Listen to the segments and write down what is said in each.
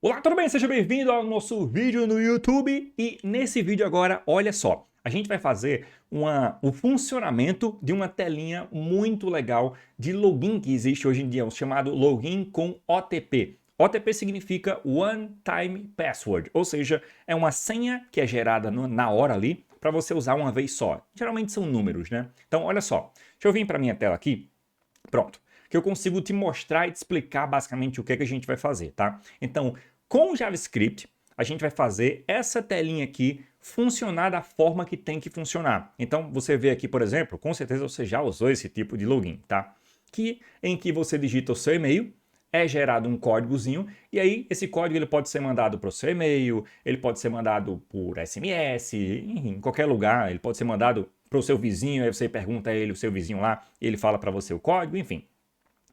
Olá, tudo bem? Seja bem-vindo ao nosso vídeo no YouTube. E nesse vídeo agora, olha só, a gente vai fazer o funcionamento de uma telinha muito legal de login que existe hoje em dia, chamado login com OTP. OTP significa One Time Password, ou seja, é uma senha que é gerada na hora ali para você usar uma vez só. Geralmente são números, né? Então, olha só, deixa eu vir para minha tela aqui. Pronto, que eu consigo te mostrar e te explicar basicamente o que é que a gente vai fazer, tá? Então, com o JavaScript, a gente vai fazer essa telinha aqui funcionar da forma que tem que funcionar. Então, você vê aqui, por exemplo, com certeza você já usou esse tipo de login, tá? Em que você digita o seu e-mail, é gerado um códigozinho, e aí esse código ele pode ser mandado para o seu e-mail, ele pode ser mandado por SMS, em qualquer lugar, ele pode ser mandado para o seu vizinho, aí você pergunta a ele, o seu vizinho lá, e ele fala para você o código, enfim.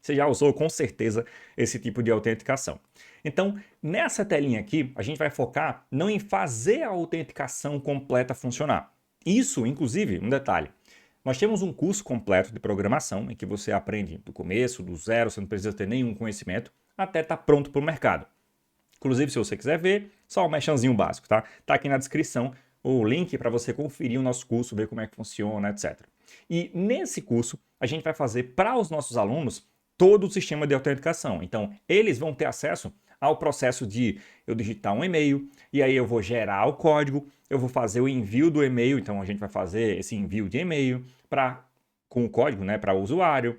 Você já usou com certeza esse tipo de autenticação. Então, nessa telinha aqui, a gente vai focar não em fazer a autenticação completa funcionar. Isso, inclusive, um detalhe. Nós temos um curso completo de programação em que você aprende do começo, do zero, você não precisa ter nenhum conhecimento, até estar pronto para o mercado. Inclusive, se você quiser ver, só um merchanzinho básico, tá? Tá aqui na descrição o link para você conferir o nosso curso, ver como é que funciona, etc. E nesse curso, a gente vai fazer para os nossos alunos todo o sistema de autenticação. Então, eles vão ter acesso ao processo de eu digitar um e-mail, e aí eu vou gerar o código, eu vou fazer o envio do e-mail, então a gente vai fazer esse envio de e-mail com o código, né, para o usuário.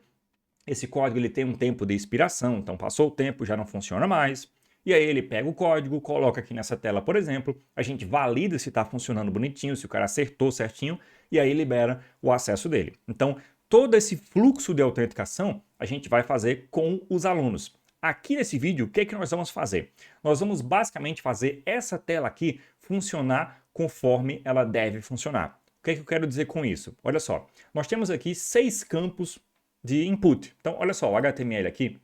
Esse código ele tem um tempo de expiração, então passou o tempo, já não funciona mais. E aí ele pega o código, coloca aqui nessa tela, por exemplo, a gente valida se está funcionando bonitinho, se o cara acertou certinho, e aí libera o acesso dele. Então, todo esse fluxo de autenticação a gente vai fazer com os alunos. Aqui nesse vídeo, o que é que nós vamos fazer? Nós vamos basicamente fazer essa tela aqui funcionar conforme ela deve funcionar. O que é que eu quero dizer com isso? Olha só, nós temos aqui 6 campos de input. Então, olha só, o HTML aqui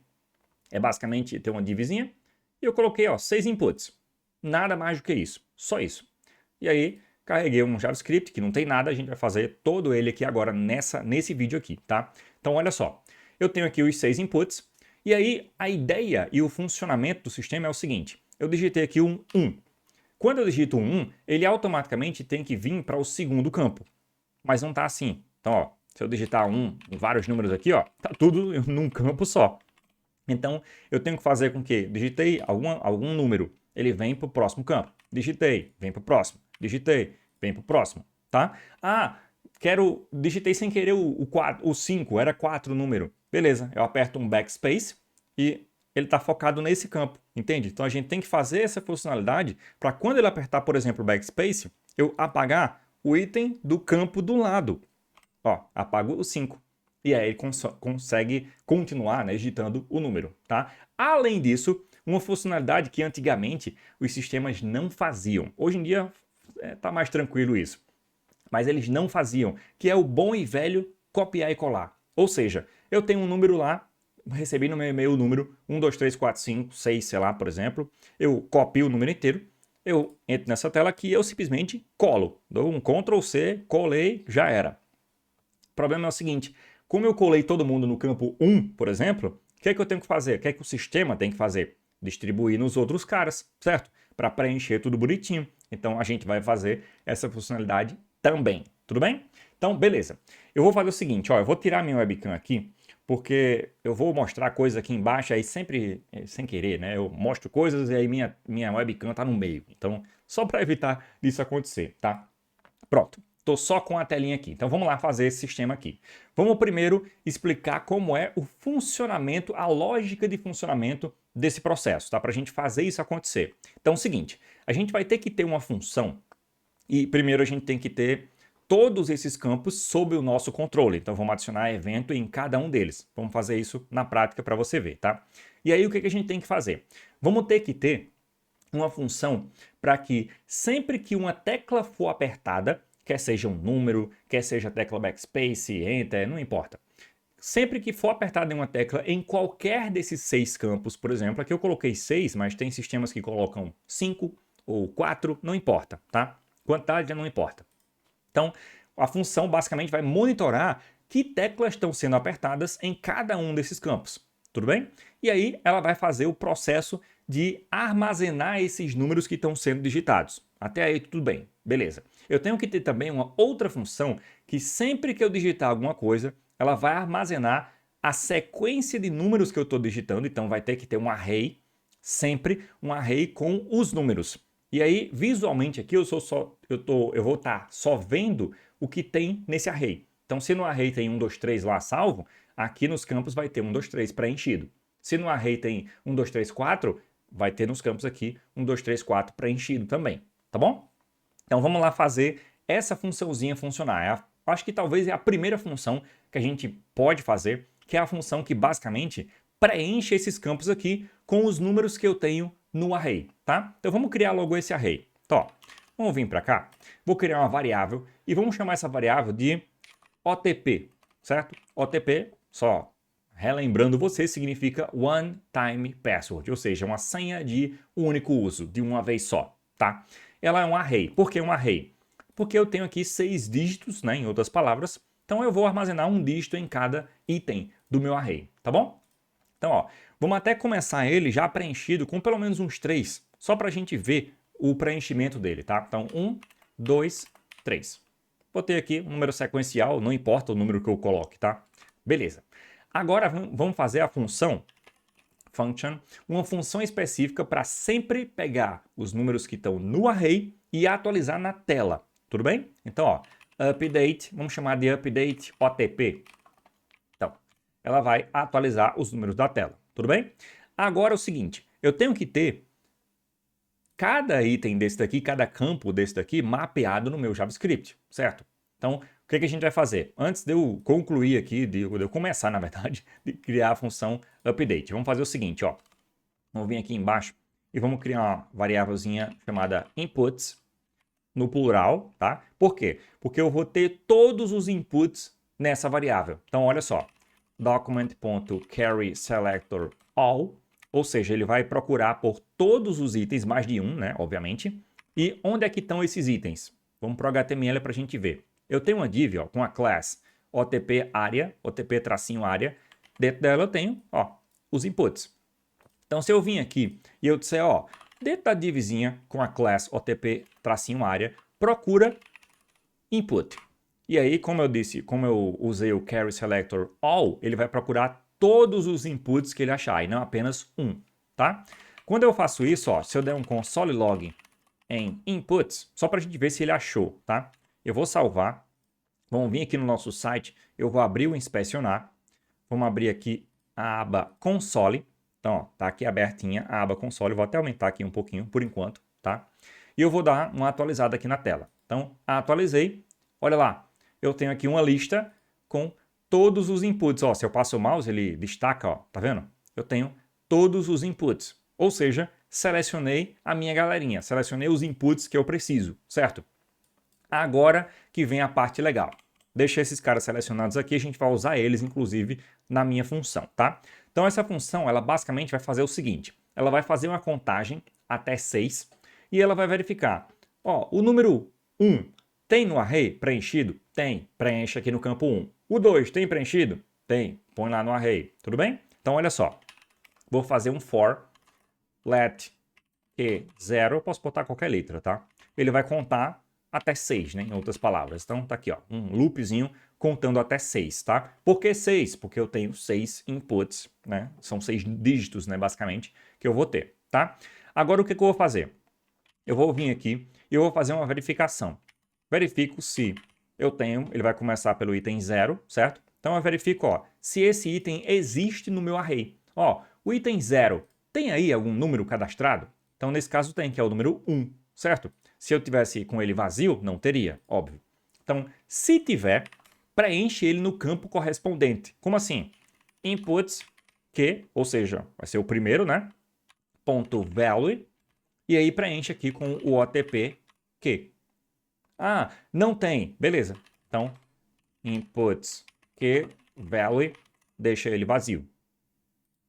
é basicamente ter uma divzinha e eu coloquei 6 inputs. Nada mais do que isso, só isso. E aí, carreguei um JavaScript que não tem nada, a gente vai fazer todo ele aqui agora nesse vídeo aqui, tá? Então, olha só, eu tenho aqui os 6 inputs, e aí a ideia e o funcionamento do sistema é o seguinte, eu digitei aqui um 1. Quando eu digito um 1, ele automaticamente tem que vir para o segundo campo, mas não está assim. Então, ó, se eu digitar um, vários números aqui, ó, tá tudo num campo só. Então, eu tenho que fazer com que digitei algum número, ele vem para o próximo campo. Digitei, vem para o próximo. Digitei, vem para o próximo, tá? Digitei sem querer o 5, era 4 o número. Beleza, eu aperto um backspace e ele está focado nesse campo, entende? Então, a gente tem que fazer essa funcionalidade para quando ele apertar, por exemplo, o backspace, eu apagar o item do campo do lado. Ó, apago o 5. E aí ele consegue continuar, né, digitando o número, tá? Além disso, uma funcionalidade que antigamente os sistemas não faziam. Hoje em dia tá mais tranquilo isso. Mas eles não faziam, que é o bom e velho copiar e colar. Ou seja, eu tenho um número lá, recebi no meu e-mail o número 1, 2, 3, 4, 5, 6, sei lá, por exemplo. Eu copio o número inteiro, eu entro nessa tela aqui e eu simplesmente colo. Dou um Ctrl+C, colei, já era. O problema é o seguinte, como eu colei todo mundo no campo 1, por exemplo, o que é que eu tenho que fazer? O que é que o sistema tem que fazer? Distribuir nos outros caras, certo? Para preencher tudo bonitinho. Então a gente vai fazer essa funcionalidade também, tudo bem? Então, beleza. Eu vou fazer o seguinte, ó, eu vou tirar minha webcam aqui, porque eu vou mostrar coisas aqui embaixo, aí sempre, sem querer, né? Eu mostro coisas e aí minha webcam tá no meio. Então, só para evitar disso acontecer, tá? Pronto. Estou só com a telinha aqui. Então vamos lá fazer esse sistema aqui. Vamos primeiro explicar como é o funcionamento, a lógica de funcionamento desse processo, tá? Para a gente fazer isso acontecer. Então é o seguinte, a gente vai ter que ter uma função e primeiro a gente tem que ter todos esses campos sob o nosso controle. Então vamos adicionar evento em cada um deles. Vamos fazer isso na prática para você ver, tá? E aí o que a gente tem que fazer? Vamos ter que ter uma função para que sempre que uma tecla for apertada, quer seja um número, quer seja a tecla backspace, enter, não importa. Sempre que for apertada em uma tecla em qualquer desses 6 campos, por exemplo, aqui eu coloquei 6, mas tem sistemas que colocam 5 ou 4, não importa, tá? Quantidade não importa. Então, a função basicamente vai monitorar que teclas estão sendo apertadas em cada um desses campos, tudo bem? E aí ela vai fazer o processo de armazenar esses números que estão sendo digitados. Até aí tudo bem, beleza. Eu tenho que ter também uma outra função que sempre que eu digitar alguma coisa, ela vai armazenar a sequência de números que eu estou digitando, então vai ter que ter um array, sempre um array com os números. E aí, visualmente aqui, eu vou estar só vendo o que tem nesse array. Então, se no array tem 1, 2, 3 lá salvo, aqui nos campos vai ter 1, 2, 3 preenchido. Se no array tem 1, 2, 3, 4, vai ter nos campos aqui 1, 2, 3, 4 preenchido também, tá bom? Então vamos lá fazer essa funçãozinha funcionar. Acho que talvez é a primeira função que a gente pode fazer, que é a função que basicamente preenche esses campos aqui com os números que eu tenho no array, tá? Então vamos criar logo esse array. Então, ó, vamos vir para cá, vou criar uma variável e vamos chamar essa variável de OTP, certo? OTP, só relembrando você, significa One Time Password, ou seja, uma senha de um único uso, de uma vez só, tá? Ela é um array. Por que um array? Porque eu tenho aqui 6 dígitos, né, em outras palavras, então eu vou armazenar um dígito em cada item do meu array, tá bom? Então, ó, vamos até começar ele já preenchido com pelo menos uns 3, só para a gente ver o preenchimento dele, tá? Então, 1, 2, 3. Botei aqui um número sequencial, não importa o número que eu coloque, tá? Beleza. Agora vamos fazer a function, uma função específica para sempre pegar os números que estão no array e atualizar na tela, tudo bem? Então, ó, update, vamos chamar de update OTP. Então, ela vai atualizar os números da tela, tudo bem? Agora é o seguinte, eu tenho que ter cada item desse daqui, cada campo desse daqui mapeado no meu JavaScript, certo? Então, o que a gente vai fazer? Antes de eu concluir aqui, de eu começar, na verdade, de criar a função update, vamos fazer o seguinte, ó. Vamos vir aqui embaixo e vamos criar uma variávelzinha chamada inputs, no plural, tá? Por quê? Porque eu vou ter todos os inputs nessa variável. Então, olha só, document.carrySelectorAll, ou seja, ele vai procurar por todos os itens, mais de um, né, obviamente. E onde é que estão esses itens? Vamos para o HTML para a gente ver. Eu tenho uma div, ó, com a class OTP área, OTP-área. Dentro dela eu tenho, ó, os inputs. Então, se eu vim aqui e eu disser, ó, dentro da divzinha com a class OTP-área, procura input. E aí, como eu disse, como eu usei o carry selector all, ele vai procurar todos os inputs que ele achar, e não apenas um, tá? Quando eu faço isso, ó, se eu der um console log em inputs, só para a gente ver se ele achou, tá? Eu vou salvar, vamos vir aqui no nosso site, eu vou abrir o inspecionar, vamos abrir aqui a aba console, então, ó, tá aqui abertinha a aba console, vou até aumentar aqui um pouquinho por enquanto, tá? E eu vou dar uma atualizada aqui na tela. Então, atualizei, olha lá, eu tenho aqui uma lista com todos os inputs. Ó, se eu passo o mouse, ele destaca, ó, tá vendo? Eu tenho todos os inputs. Ou seja, selecionei a minha galerinha, selecionei os inputs que eu preciso, certo? Agora que vem a parte legal. Deixa esses caras selecionados aqui, a gente vai usar eles, inclusive, na minha função, tá? Então, essa função, ela basicamente vai fazer o seguinte. Ela vai fazer uma contagem até 6 e ela vai verificar. Ó, o número 1 tem no array preenchido? Tem. Preenche aqui no campo 1. O 2 tem preenchido? Tem. Põe lá no array. Tudo bem? Então, olha só. Vou fazer um for let e 0. Eu posso botar qualquer letra, tá? Ele vai contar até 6, né? Em outras palavras. Então, tá aqui, ó. Um loopzinho contando até 6, tá? Por que 6? Porque eu tenho 6 inputs, né? São 6 dígitos, né? Basicamente, que eu vou ter, tá? Agora, o que eu vou fazer? Eu vou vir aqui e eu vou fazer uma verificação. Verifico se eu tenho, ele vai começar pelo item 0, certo? Então eu verifico, ó, se esse item existe no meu array. Ó, o item 0 tem aí algum número cadastrado? Então nesse caso tem, que é o número 1, certo? Se eu tivesse com ele vazio, não teria, óbvio. Então, se tiver, preenche ele no campo correspondente. Como assim? Inputs que, ou seja, vai ser o primeiro, né? Ponto .value. E aí preenche aqui com o OTP que. Ah, não tem. Beleza. Então, inputs que value, deixa ele vazio.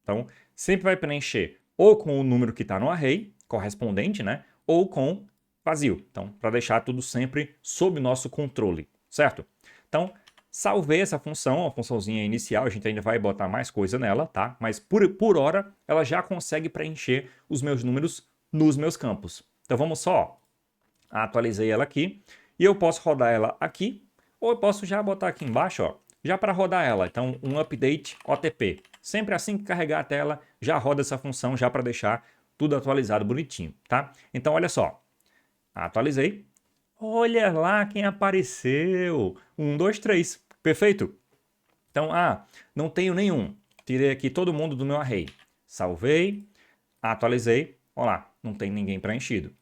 Então, sempre vai preencher ou com o número que está no array, correspondente, né? Ou com vazio. Então, para deixar tudo sempre sob nosso controle, certo? Então, salvei essa função, a funçãozinha inicial, a gente ainda vai botar mais coisa nela, tá? Mas por hora, ela já consegue preencher os meus números nos meus campos. Então vamos só, atualizei ela aqui, e eu posso rodar ela aqui, ou eu posso já botar aqui embaixo, ó, já para rodar ela. Então um update OTP. Sempre assim que carregar a tela, já roda essa função já para deixar tudo atualizado bonitinho, tá? Então olha só, atualizei. Olha lá quem apareceu. 1, 2, 3. Perfeito? Então, não tenho nenhum. Tirei aqui todo mundo do meu array. Salvei, atualizei. Olha lá, não tem ninguém preenchido.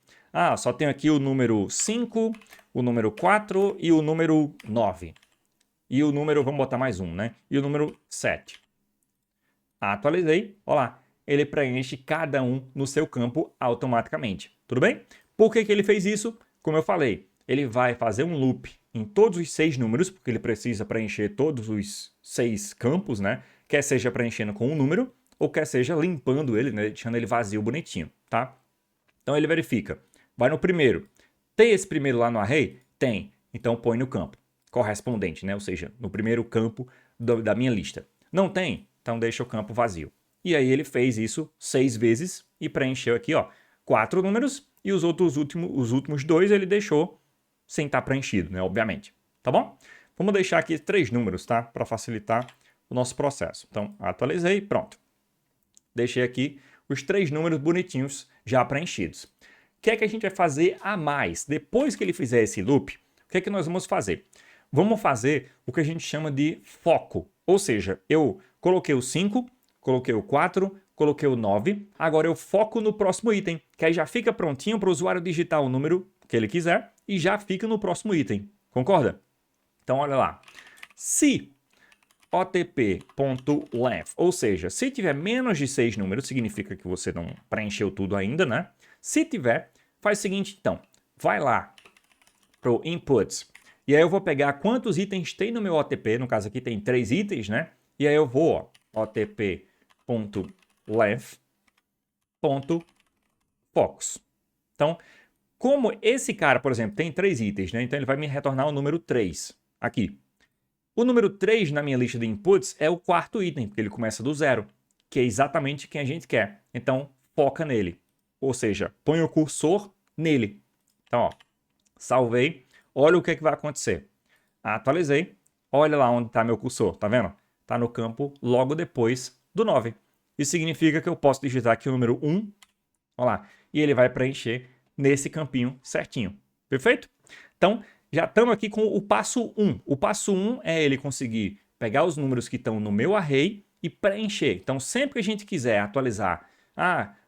Só tenho aqui o número 5, o número 4 e o número 9. E o número, vamos botar mais um, né? E o número 7. Atualizei, olha lá. Ele preenche cada um no seu campo automaticamente. Tudo bem? Por que ele fez isso? Como eu falei, ele vai fazer um loop em todos os 6 números, porque ele precisa preencher todos os 6 campos, né? Quer seja preenchendo com um número, ou quer seja limpando ele, né? Deixando ele vazio, bonitinho, tá? Então ele verifica. Vai no primeiro. Tem esse primeiro lá no array? Tem. Então põe no campo correspondente, né? Ou seja, no primeiro campo da minha lista. Não tem? Então deixa o campo vazio. E aí ele fez isso 6 vezes e preencheu aqui, ó, 4 números, e os últimos 2 ele deixou sem estar preenchido, né? Obviamente. Tá bom? Vamos deixar aqui 3 números, tá? Para facilitar o nosso processo. Então, atualizei, pronto. Deixei aqui os 3 números bonitinhos já preenchidos. O que é que a gente vai fazer a mais? Depois que ele fizer esse loop, o que é que nós vamos fazer? Vamos fazer o que a gente chama de foco. Ou seja, eu coloquei o 5, coloquei o 4, coloquei o 9. Agora eu foco no próximo item, que aí já fica prontinho para o usuário digitar o número que ele quiser e já fica no próximo item. Concorda? Então olha lá. Se otp.length, ou seja, se tiver menos de 6 números, significa que você não preencheu tudo ainda, né? Se tiver, faz o seguinte então, vai lá pro inputs, e aí eu vou pegar quantos itens tem no meu OTP, no caso aqui tem 3 itens, né? E aí eu vou, ó, otp.length.focus. Então, como esse cara, por exemplo, tem 3 itens, né? Então ele vai me retornar o número 3 aqui. O número 3 na minha lista de inputs é o 4º item, porque ele começa do 0, que é exatamente quem a gente quer. Então, foca nele. Ou seja, põe o cursor nele. Então, ó, salvei. Olha o que vai acontecer. Atualizei. Olha lá onde está meu cursor, tá vendo? Está no campo logo depois do 9. Isso significa que eu posso digitar aqui o número 1, olha lá, e ele vai preencher nesse campinho certinho. Perfeito? Então, já estamos aqui com o passo 1. O passo 1 é ele conseguir pegar os números que estão no meu array e preencher. Então, sempre que a gente quiser atualizar,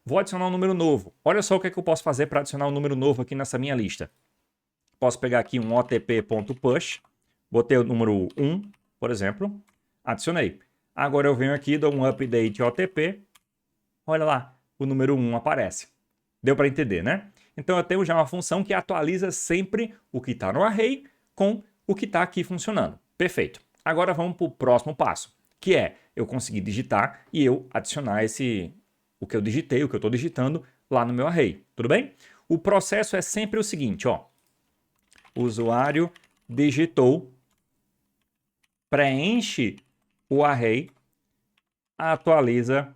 vou adicionar um número novo. Olha só o que é que eu posso fazer para adicionar um número novo aqui nessa minha lista. Posso pegar aqui um otp.push, botei o número 1, por exemplo, adicionei. Agora eu venho aqui, dou um update OTP, olha lá, o número 1 aparece. Deu para entender, né? Então eu tenho já uma função que atualiza sempre o que está no array com o que está aqui funcionando. Perfeito. Agora vamos para o próximo passo, que é eu conseguir digitar e eu adicionar o que eu digitei, o que eu estou digitando lá no meu array. Tudo bem? O processo é sempre o seguinte, ó. O usuário digitou, preenche o array, atualiza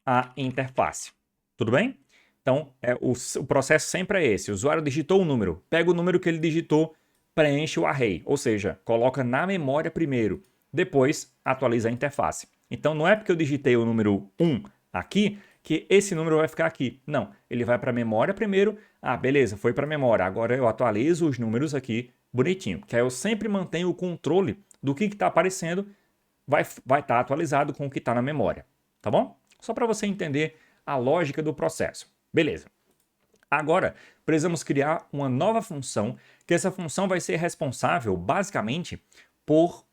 a interface. Tudo bem? Então, o processo sempre é esse. O usuário digitou um número, pega o número que ele digitou, preenche o array, ou seja, coloca na memória primeiro, depois atualiza a interface. Então, não é porque eu digitei o número 1 aqui que esse número vai ficar aqui. Não, ele vai para a memória primeiro. Beleza, foi para a memória. Agora eu atualizo os números aqui bonitinho, que aí eu sempre mantenho o controle do que está aparecendo, vai estar atualizado com o que está na memória. Tá bom? Só para você entender a lógica do processo. Beleza. Agora, precisamos criar uma nova função, que essa função vai ser responsável, basicamente, por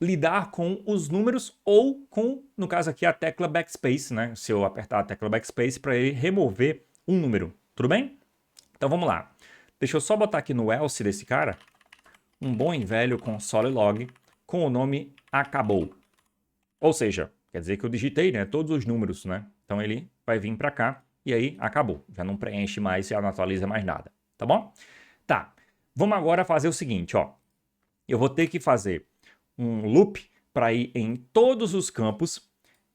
lidar com os números ou com, no caso aqui, a tecla backspace, né? Se eu apertar a tecla backspace para ele remover um número. Tudo bem? Então vamos lá. Deixa eu só botar aqui no else desse cara um bom e velho console log com o nome acabou. Ou seja, quer dizer que eu digitei, né, todos os números, né? Então ele vai vir para cá e aí acabou. Já não preenche mais, já não atualiza mais nada. Tá bom? Tá. Vamos agora fazer o seguinte, ó. eu vou ter que fazer um loop para ir em todos os campos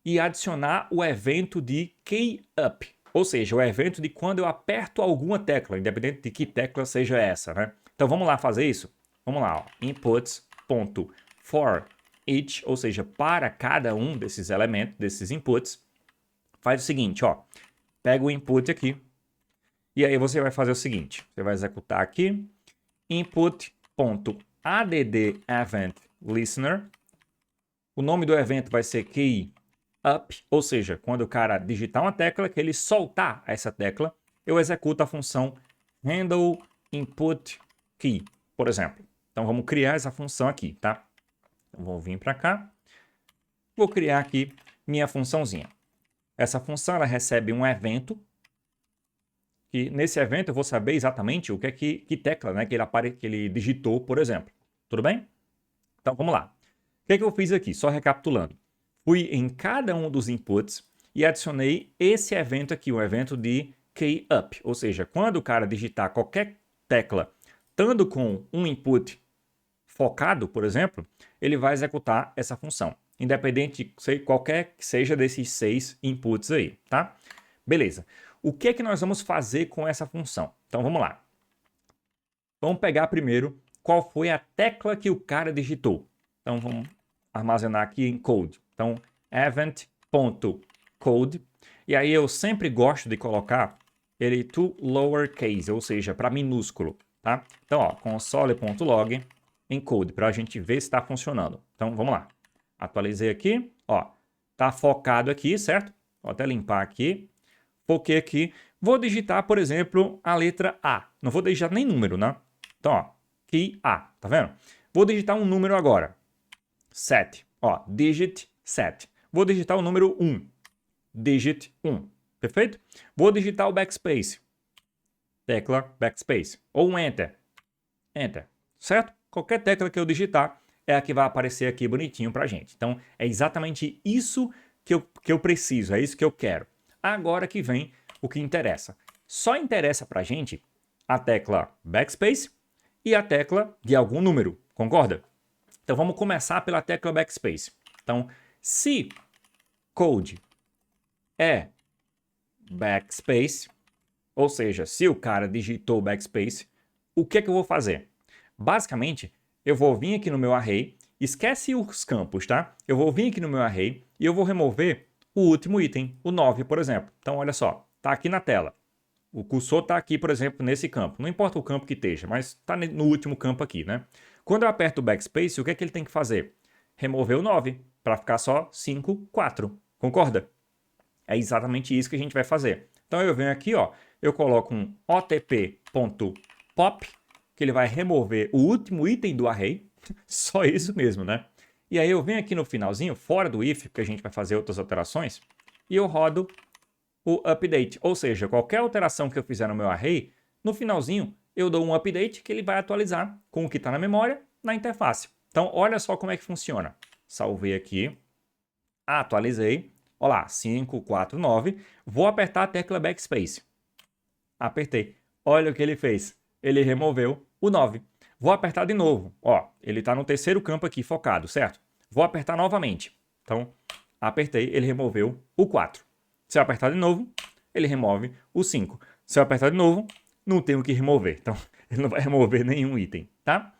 e adicionar o evento de keyUp, ou seja, o evento de quando eu aperto alguma tecla, independente de que tecla seja essa, né? Então vamos lá fazer isso? Vamos lá, ó. Inputs.for each, ou seja, para cada um desses elementos, desses inputs, faz o seguinte, ó. Pega o input aqui e aí você vai fazer o seguinte, você vai executar aqui input.add_event_listener. O nome do evento vai ser keyUp, ou seja, quando o cara digitar uma tecla, que ele soltar essa tecla, eu executo a função handleInputKey, por exemplo. Então vamos criar essa função aqui, tá? Então, vou vir para cá, vou criar aqui minha funçãozinha. Essa função ela recebe um evento, e nesse evento eu vou saber exatamente o que é que tecla, né, que ele digitou, por exemplo. Tudo bem? Então vamos lá. O que é que eu fiz aqui? Só recapitulando. Fui em cada um dos inputs e adicionei esse evento aqui, o evento de keyUp. Ou seja, quando o cara digitar qualquer tecla, estando com um input focado, por exemplo, ele vai executar essa função, independente de qualquer que seja desses 6 inputs aí, tá? Beleza. O que é que nós vamos fazer com essa função? Então vamos lá. Vamos pegar primeiro qual foi a tecla que o cara digitou. Então vamos armazenar aqui em code. Então event.code. E aí eu sempre gosto de colocar ele to lowercase, ou seja, para minúsculo, tá? Então, ó, console.log em code, para a gente ver se está funcionando. Então, vamos lá. Atualizei aqui, ó, tá focado aqui, certo? Vou até limpar aqui. Foquei aqui. Vou digitar, por exemplo, a letra A. Não vou digitar nem número, né? Então, ó, key A, tá vendo? Vou digitar um número agora. 7, ó, digit 7. Vou digitar o número 1. Digit 1. Perfeito? Vou digitar o backspace. Tecla backspace. Ou um enter. Enter. Certo? Qualquer tecla que eu digitar é a que vai aparecer aqui bonitinho pra gente. Então, é exatamente isso que eu preciso, é isso que eu quero. Agora que vem o que interessa. Só interessa pra gente a tecla backspace e a tecla de algum número, concorda? Então vamos começar pela tecla backspace. Então, se code é backspace, ou seja, se o cara digitou backspace, o que é que eu vou fazer? Basicamente, eu vou vir aqui no meu array, esquece os campos, tá? Eu vou vir aqui no meu array e eu vou remover o último item, o 9, por exemplo. Então, olha só, tá aqui na tela. O cursor está aqui, por exemplo, nesse campo. Não importa o campo que esteja, mas está no último campo aqui, né? Quando eu aperto o backspace, o que é que ele tem que fazer? Remover o 9, para ficar só 5, 4. Concorda? É exatamente isso que a gente vai fazer. Então eu venho aqui, ó, eu coloco um otp.pop, que ele vai remover o último item do array. Só isso mesmo, né? E aí eu venho aqui no finalzinho, fora do if, porque a gente vai fazer outras alterações, e eu rodo o update. Ou seja, qualquer alteração que eu fizer no meu array, no finalzinho eu dou um update que ele vai atualizar com o que está na memória na interface. Então, olha só como é que funciona. Salvei aqui, atualizei, olha lá, 5, 4, 9. Vou apertar a tecla backspace. Apertei. Olha o que ele fez. Ele removeu o 9. Vou apertar de novo. Ó, ele está no terceiro campo aqui focado, certo? Vou apertar novamente. Então, apertei, ele removeu o 4. Se eu apertar de novo, ele remove o 5. Se eu apertar de novo, não tenho o que remover. Então, ele não vai remover nenhum item, tá?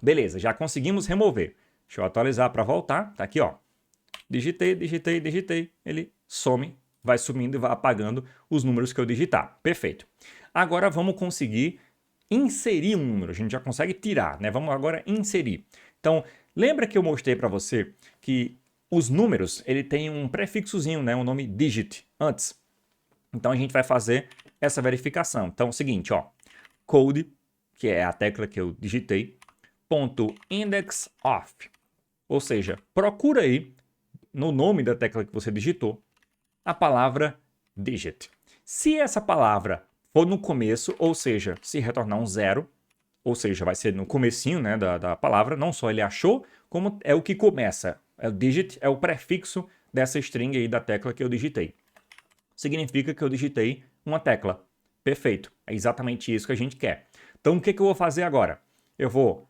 Beleza, já conseguimos remover. Deixa eu atualizar para voltar. Tá aqui, ó. Digitei, digitei, digitei. Ele some, vai sumindo e vai apagando os números que eu digitar. Perfeito. Agora vamos conseguir inserir um número. A gente já consegue tirar, né? Vamos agora inserir. Então, lembra que eu mostrei para você que os números, ele tem um prefixozinho, né? Um nome digit antes. Então, a gente vai fazer essa verificação. Então, é o seguinte, ó. Code, que é a tecla que eu digitei, ponto index of. Ou seja, procura aí, no nome da tecla que você digitou, a palavra digit. Se essa palavra for no começo, ou seja, se retornar um 0, ou seja, vai ser no comecinho, né, da palavra, não só ele achou, como é o que começa. O digit é o prefixo dessa string aí da tecla que eu digitei. Significa que eu digitei uma tecla. Perfeito. É exatamente isso que a gente quer. Então, o que eu vou fazer agora? Eu vou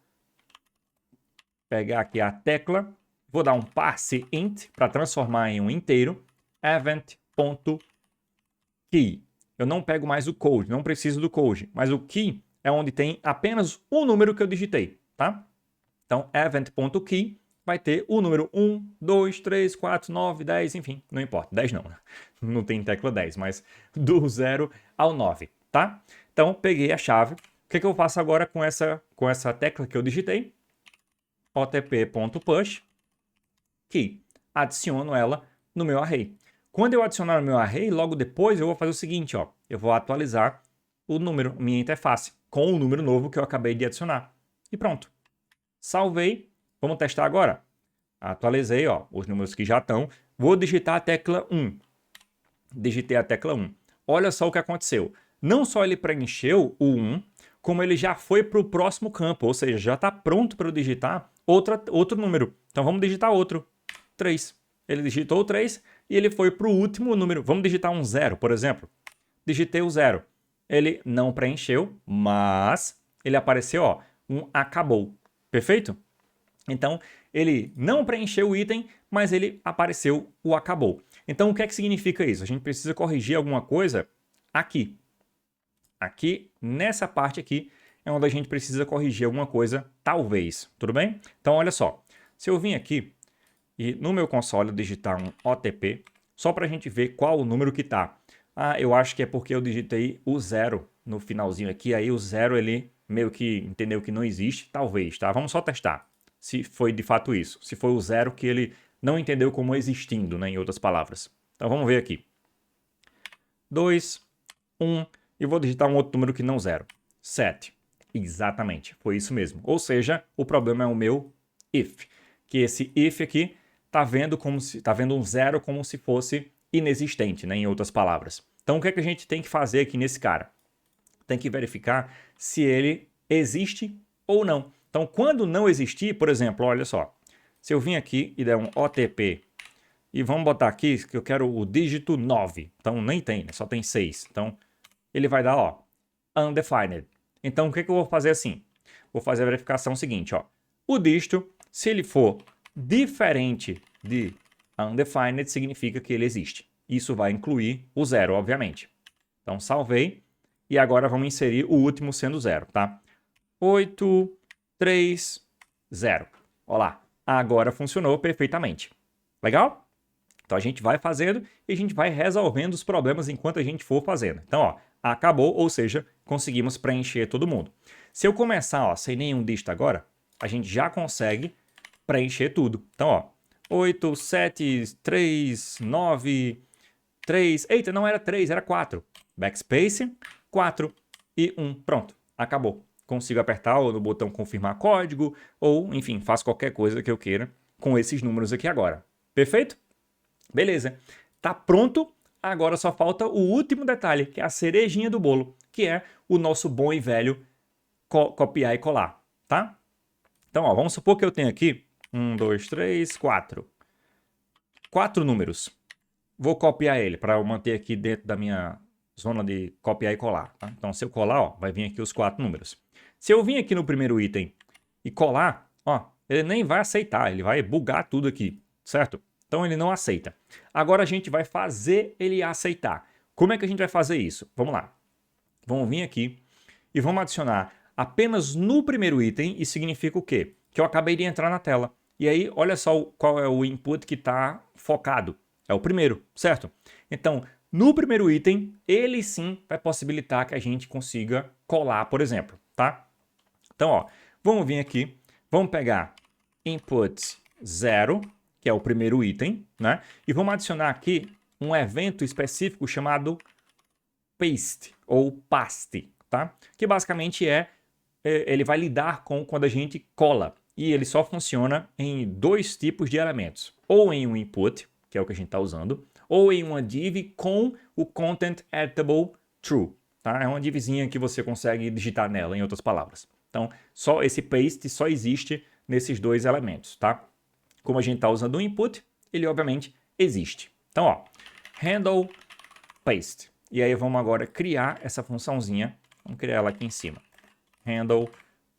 pegar aqui a tecla, vou dar um passe int para transformar em um inteiro, event.key. Eu não pego mais o code, não preciso do code, mas o key é onde tem apenas o número que eu digitei, tá? Então, event.key vai ter o número 1, 2, 3, 4, 9, 10, enfim, não importa. 10 não, né? Não tem tecla 10, mas do 0 ao 9, tá? Então, peguei a chave. O que eu faço agora com essa tecla que eu digitei? otp.push, key. Adiciono ela no meu array. Quando eu adicionar no meu array, logo depois eu vou fazer o seguinte, ó. Eu vou atualizar o número, minha interface, com o número novo que eu acabei de adicionar. E pronto. Salvei. Vamos testar agora? Atualizei, ó, os números que já estão. Vou digitar a tecla 1. Digitei a tecla 1. Olha só o que aconteceu. Não só ele preencheu o 1, como ele já foi para o próximo campo, ou seja, já está pronto para eu digitar outro número. Então vamos digitar outro. 3. Ele digitou o 3 e ele foi para o último número. Vamos digitar um 0, por exemplo. Digitei o 0. Ele não preencheu, mas ele apareceu, ó, um acabou. Perfeito? Então, ele não preencheu o item, mas ele apareceu o acabou. Então, o que é que significa isso? A gente precisa corrigir alguma coisa aqui. Aqui, nessa parte aqui, é onde a gente precisa corrigir alguma coisa, talvez. Tudo bem? Então, olha só. Se eu vim aqui e no meu console digitar um OTP, só para a gente ver qual o número que está. Ah, eu acho que é porque eu digitei o 0 no finalzinho aqui, aí o 0 ele meio que entendeu que não existe, talvez, tá? Vamos só testar se foi de fato isso. Se foi o 0 que ele não entendeu como existindo, né, em outras palavras. Então vamos ver aqui. 2, 1, e vou digitar um outro número que não 0. 7. Exatamente, foi isso mesmo. Ou seja, o problema é o meu if, que esse if aqui tá vendo um 0 como se fosse inexistente, né, em outras palavras. Então o que é que a gente tem que fazer aqui nesse cara? Tem que verificar se ele existe ou não. Então, quando não existir, por exemplo, olha só, se eu vim aqui e der um OTP e vamos botar aqui que eu quero o dígito 9, então nem tem, né? Só tem 6. Então, ele vai dar, ó, undefined. Então, o que eu vou fazer assim? Vou fazer a verificação seguinte, ó. O dígito, se ele for diferente de undefined, significa que ele existe. Isso vai incluir o 0, obviamente. Então, salvei. E agora vamos inserir o último sendo 0, tá? 8, 3, 0. Olha lá, agora funcionou perfeitamente. Legal? Então a gente vai fazendo e a gente vai resolvendo os problemas enquanto a gente for fazendo. Então, ó, acabou, ou seja, conseguimos preencher todo mundo. Se eu começar, ó, sem nenhum dígito agora, a gente já consegue preencher tudo. Então, ó, 8, 7, 3, 9, 3... Eita, não era 3, era 4. Backspace, 4 e 1. Pronto, acabou. Consigo apertar no botão confirmar código ou, enfim, faço qualquer coisa que eu queira com esses números aqui agora. Perfeito? Beleza. Tá pronto. Agora só falta o último detalhe, que é a cerejinha do bolo, que é o nosso bom e velho copiar e colar, tá? Então, ó, vamos supor que eu tenho aqui 1, 2, 3, 4. 4 números. Vou copiar ele para eu manter aqui dentro da minha zona de copiar e colar. Tá? Então, se eu colar, ó, vai vir aqui os 4 números. Se eu vir aqui no primeiro item e colar, ó, ele nem vai aceitar, ele vai bugar tudo aqui, certo? Então, ele não aceita. Agora, a gente vai fazer ele aceitar. Como é que a gente vai fazer isso? Vamos lá. Vamos vir aqui e vamos adicionar apenas no primeiro item. Isso significa o quê? Que eu acabei de entrar na tela. E aí, olha só qual é o input que está focado. É o primeiro, certo? Então, no primeiro item, ele sim vai possibilitar que a gente consiga colar, por exemplo, tá? Então, ó, vamos vir aqui, vamos pegar input 0, que é o primeiro item, né? E vamos adicionar aqui um evento específico chamado paste ou paste, tá? Que basicamente ele vai lidar com quando a gente cola. E ele só funciona em 2 tipos de elementos. Ou em um input, que é o que a gente está usando, ou em uma div com o content editable true. Tá? É uma divzinha que você consegue digitar nela, em outras palavras. Então, só esse paste só existe nesses 2 elementos. Tá? Como a gente está usando o input, ele obviamente existe. Então, ó, handle paste. E aí vamos agora criar essa funçãozinha. Vamos criar ela aqui em cima. Handle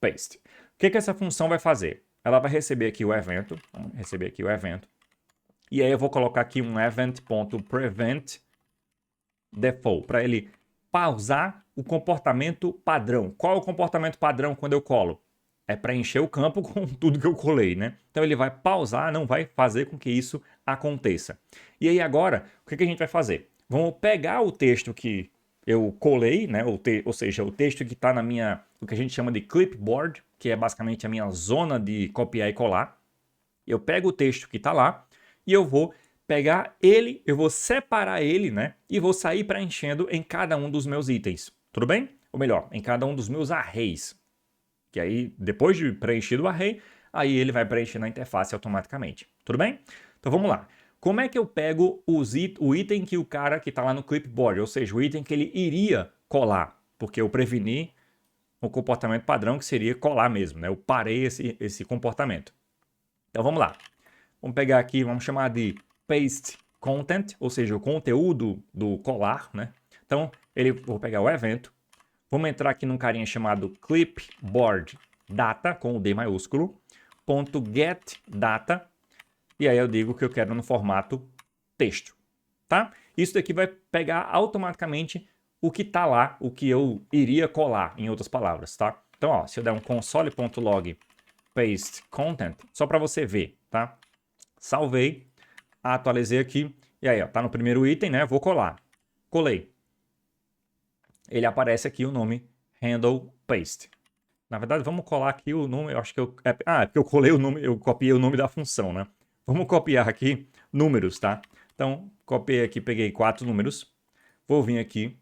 paste. O que essa função vai fazer? ela vai receber aqui o evento. Vamos receber aqui o evento. E aí eu vou colocar aqui um event.prevent default, para ele pausar o comportamento padrão. Qual é o comportamento padrão quando eu colo? É preencher o campo com tudo que eu colei, né? Então ele vai pausar, não vai fazer com que isso aconteça. E aí agora, o que a gente vai fazer? Vamos pegar o texto que eu colei, né? Ou seja, o texto que está na minha, o que a gente chama de clipboard, que é basicamente a minha zona de copiar e colar. Eu pego o texto que está lá e eu vou pegar ele, eu vou separar ele, né? E vou sair preenchendo em cada um dos meus itens. Tudo bem? Ou melhor, em cada um dos meus arrays. Que aí, depois de preenchido o array, aí ele vai preencher na interface automaticamente. Tudo bem? Então vamos lá. Como é que eu pego o item que o cara que está lá no clipboard, ou seja, o item que ele iria colar? Porque eu preveni o comportamento padrão que seria colar mesmo, né? Eu parei esse comportamento. Então vamos lá. Vamos pegar aqui, vamos chamar de paste content, ou seja, o conteúdo do colar, né? Então, vou pegar o evento, vamos entrar aqui num carinha chamado clipboard data, com o D maiúsculo, .get data, e aí eu digo que eu quero no formato texto, tá? Isso daqui vai pegar automaticamente o que está lá, o que eu iria colar, em outras palavras, tá? Então, ó, se eu der um console.log paste content, só para você ver, tá? Salvei, atualizei aqui, e aí, ó, tá no primeiro item, né? Vou colar. Colei. Ele aparece aqui o nome handle paste. Na verdade, vamos colar aqui o nome, eu acho que é porque eu colei o nome, eu copiei o nome da função, né? Vamos copiar aqui números, tá? Então, copiei aqui, peguei 4 números, vou vir aqui,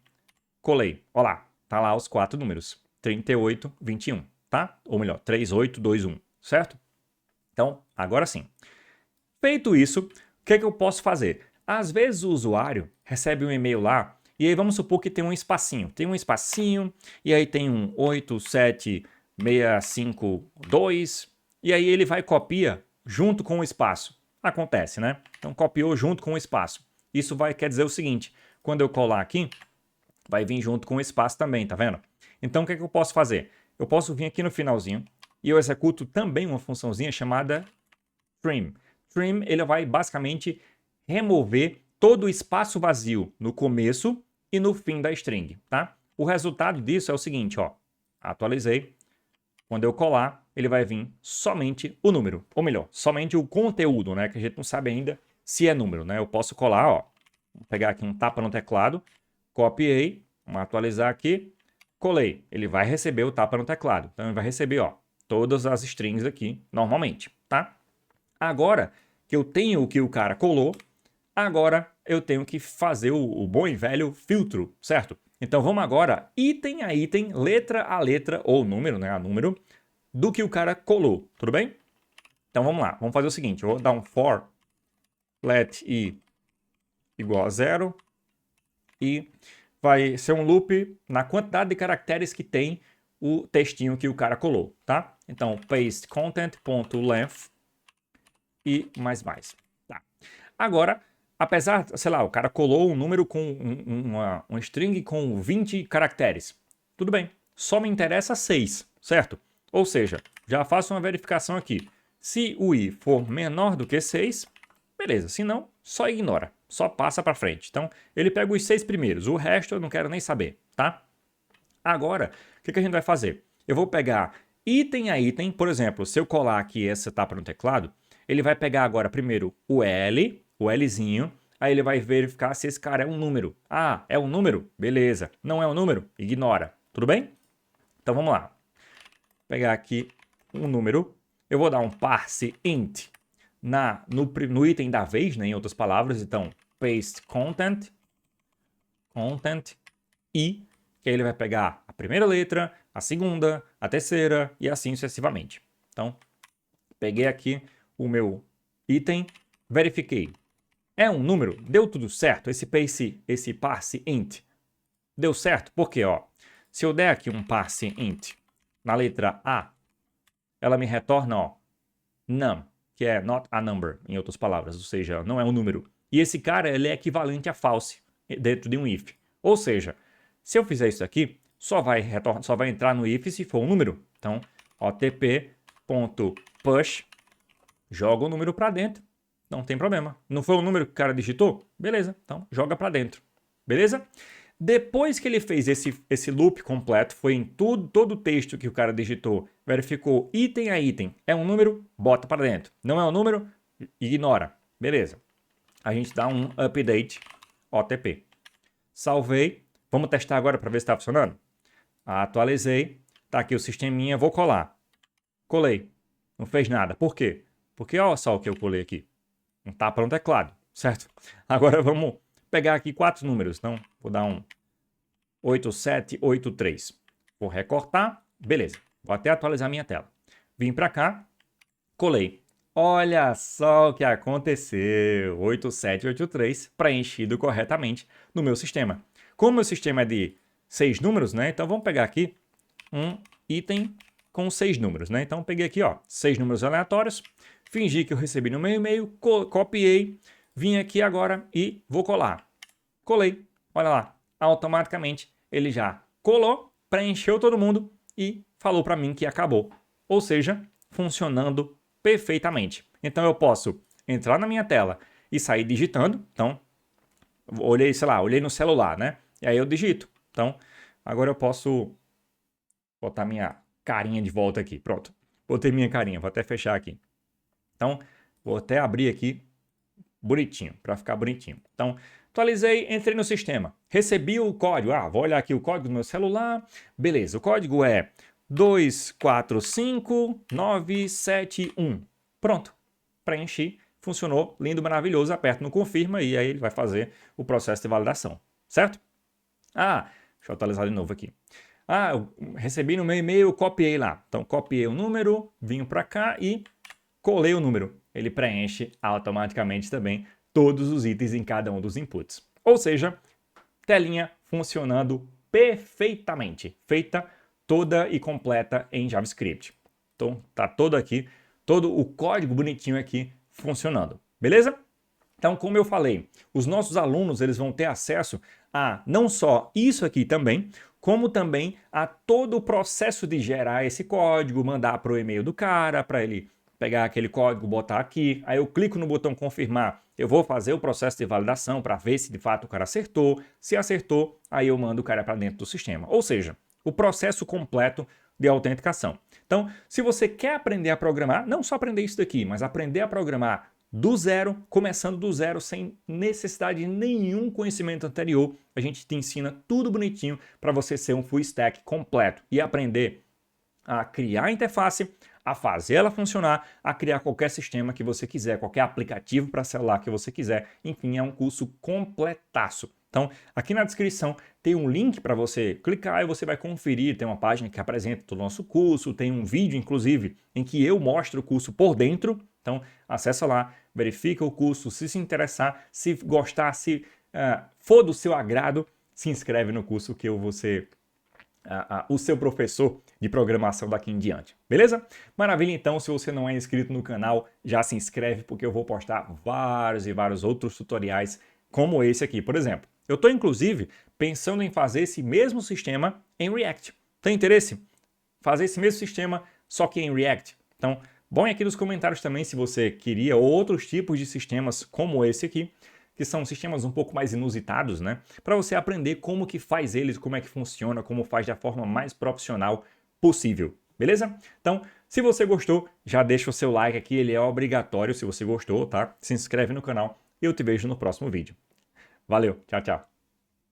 colei. Olha lá, tá lá os 4 números, 38, 21, tá? Ou melhor, 3821, certo? Então, agora sim. Feito isso, o que eu posso fazer? Às vezes o usuário recebe um e-mail lá, e aí vamos supor que tem um espacinho. Tem um espacinho, e aí tem um 87652, e aí ele vai e copia junto com o espaço. Acontece, né? Então copiou junto com o espaço. Isso quer dizer o seguinte, quando eu colar aqui, vai vir junto com o espaço também, tá vendo? Então o que eu posso fazer? Eu posso vir aqui no finalzinho, e eu executo também uma funçãozinha chamada trim. Trim, ele vai basicamente remover todo o espaço vazio no começo e no fim da string, tá? O resultado disso é o seguinte, ó. Atualizei. Quando eu colar, ele vai vir somente o número. Ou melhor, somente o conteúdo, né? Que a gente não sabe ainda se é número, né? Eu posso colar, ó. Vou pegar aqui um tapa no teclado. Copiei. Vamos atualizar aqui. Colei. Ele vai receber o tapa no teclado. Então, ele vai receber, ó, todas as strings aqui normalmente, tá? Agora que eu tenho o que o cara colou, agora eu tenho que fazer o bom e velho filtro, certo? Então vamos agora item a item, letra a letra, ou número, né, a número, do que o cara colou, tudo bem? Então vamos lá, vamos fazer o seguinte, eu vou dar um for let i igual a 0 e vai ser um loop na quantidade de caracteres que tem o textinho que o cara colou, tá? Então paste content.length e mais. Tá. Agora, apesar, sei lá, o cara colou um número com um string com 20 caracteres. Tudo bem, só me interessa 6, certo? Ou seja, já faço uma verificação aqui. Se o i for menor do que 6, beleza. Se não, só ignora, só passa para frente. Então, ele pega os 6 primeiros, o resto eu não quero nem saber, tá? Agora, o que a gente vai fazer? Eu vou pegar item a item, por exemplo, se eu colar aqui essa etapa no teclado, ele vai pegar agora primeiro o Lzinho, aí ele vai verificar se esse cara é um número. Ah, é um número? Beleza. Não é um número? Ignora. Tudo bem? Então vamos lá. Vou pegar aqui um número, eu vou dar um parse int no item da vez, né, em outras palavras, então paste content e que aí ele vai pegar a primeira letra, a segunda, a terceira e assim sucessivamente. Então, peguei aqui o meu item, verifiquei. É um número? Deu tudo certo? Esse parse int deu certo? Porque, ó, se eu der aqui um parse int na letra A, ela me retorna, ó, num, que é not a number, em outras palavras, ou seja, não é um número. E esse cara, ele é equivalente a false dentro de um if. Ou seja, se eu fizer isso aqui, só vai entrar no if se for um número. Então, OTP.get push, joga o número para dentro, não tem problema. Não foi o número que o cara digitou? Beleza, então joga para dentro, beleza? Depois que ele fez esse loop completo, foi em todo o texto que o cara digitou, verificou item a item, é um número, bota para dentro. Não é um número, ignora, beleza. A gente dá um update OTP. Salvei, vamos testar agora para ver se está funcionando? Atualizei, tá aqui o sisteminha, vou colar. Colei, não fez nada, por quê? Porque olha só o que eu colei aqui. Não está pronto, é claro, certo? Agora vamos pegar aqui 4 números. Então, vou dar um 8783. Vou recortar, beleza. Vou até atualizar minha tela. Vim para cá, colei. Olha só o que aconteceu. 8783 preenchido corretamente no meu sistema. Como o meu sistema é de 6 números, né? Então vamos pegar aqui um item com 6 números, né? Então peguei aqui, ó, 6 números aleatórios. Fingi que eu recebi no meu e-mail, copiei, vim aqui agora e vou colar. Colei, olha lá, automaticamente ele já colou, preencheu todo mundo e falou para mim que acabou. Ou seja, funcionando perfeitamente. Então eu posso entrar na minha tela e sair digitando. Então, olhei, sei lá, olhei no celular, né? E aí eu digito. Então, agora eu posso botar minha carinha de volta aqui. Pronto, botei minha carinha, vou até fechar aqui. Então, vou até abrir aqui bonitinho, para ficar bonitinho. Então, atualizei, entrei no sistema. Recebi o código. Vou olhar aqui o código do meu celular. Beleza, o código é 245971. Pronto, preenchi, funcionou, lindo, maravilhoso. Aperto no confirma e aí ele vai fazer o processo de validação, certo? Deixa eu atualizar de novo aqui. Eu recebi no meu e-mail, copiei lá. Então, copiei o número, vim para cá e colei o número. Ele preenche automaticamente também todos os itens em cada um dos inputs. Ou seja, telinha funcionando perfeitamente, feita toda e completa em JavaScript. Então tá todo o código bonitinho aqui funcionando, beleza? Então, como eu falei, os nossos alunos eles vão ter acesso a não só isso aqui também, como também a todo o processo de gerar esse código, mandar para o e-mail do cara, para ele pegar aquele código, botar aqui, aí eu clico no botão confirmar, eu vou fazer o processo de validação para ver se de fato o cara acertou, se acertou, aí eu mando o cara para dentro do sistema. Ou seja, o processo completo de autenticação. Então, se você quer aprender a programar, não só aprender isso daqui, mas aprender a programar do zero, começando do zero, sem necessidade de nenhum conhecimento anterior, a gente te ensina tudo bonitinho para você ser um full stack completo e aprender a criar a interface, a fazer ela funcionar, a criar qualquer sistema que você quiser, qualquer aplicativo para celular que você quiser. Enfim, é um curso completaço. Então, aqui na descrição tem um link para você clicar e você vai conferir. Tem uma página que apresenta todo o nosso curso, tem um vídeo, inclusive, em que eu mostro o curso por dentro. Então, acessa lá, verifica o curso, se interessar, se gostar, se for do seu agrado, se inscreve no curso que eu vou ser o seu professor de programação daqui em diante, beleza? Maravilha, então, se você não é inscrito no canal, já se inscreve porque eu vou postar vários e vários outros tutoriais como esse aqui, por exemplo. Eu estou, inclusive, pensando em fazer esse mesmo sistema em React. Tem interesse? Fazer esse mesmo sistema, só que em React. Então, põe aqui nos comentários também se você queria outros tipos de sistemas como esse aqui, que são sistemas um pouco mais inusitados, né? Para você aprender como que faz eles, como é que funciona, como faz da forma mais profissional possível, beleza? Então, se você gostou, já deixa o seu like aqui, ele é obrigatório se você gostou, tá? Se inscreve no canal e eu te vejo no próximo vídeo. Valeu, tchau, tchau!